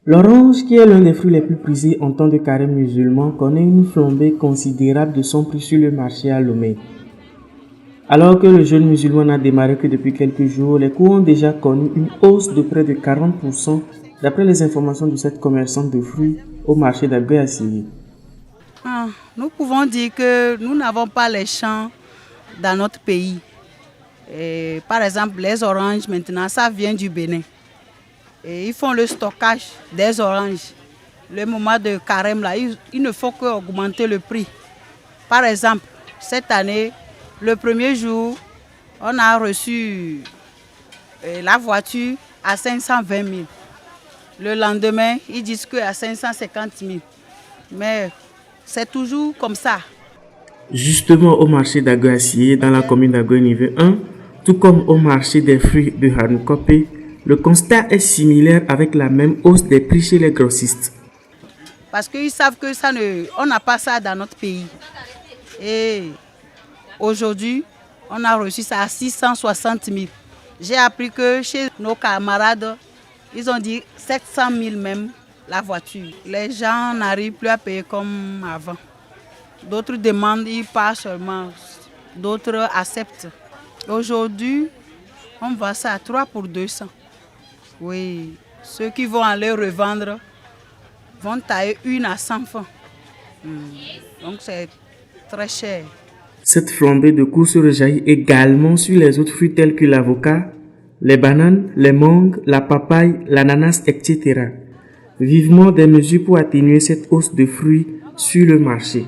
L'orange, qui est l'un des fruits les plus prisés en temps de carême musulman, connaît une flambée considérable de son prix sur le marché à Lomé. Alors que le jeûne musulman n'a démarré que depuis quelques jours, les cours ont déjà connu une hausse de près de 40% d'après les informations de cette commerçante de fruits au marché d'Agué-Assiri. Nous pouvons dire que nous n'avons pas les champs dans notre pays. Et par exemple, les oranges, maintenant, ça vient du Bénin. Et ils font le stockage des oranges. Le moment de carême, là, il ne faut qu'augmenter le prix. Par exemple, cette année, le premier jour, on a reçu la voiture à 520 000. Le lendemain, ils disent qu'à 550 000. Mais c'est toujours comme ça. Justement, au marché d'Agué-Assiri, dans la commune d'Agué niveau 1, tout comme au marché des fruits de Hanukopé, le constat est similaire avec la même hausse des prix chez les grossistes. Parce qu'ils savent que on n'a pas ça dans notre pays. Et aujourd'hui, on a reçu ça à 660 000. J'ai appris que chez nos camarades, ils ont dit 700 000 même la voiture. Les gens n'arrivent plus à payer comme avant. D'autres demandent, ils passent seulement. D'autres acceptent. Aujourd'hui, on vend ça à 3 pour 200. Oui, ceux qui vont aller revendre vont tailler une à 100 francs. Donc c'est très cher. Cette flambée de coûts se rejaillit également sur les autres fruits tels que l'avocat, les bananes, les mangues, la papaye, l'ananas, etc. Vivement des mesures pour atténuer cette hausse de fruits sur le marché.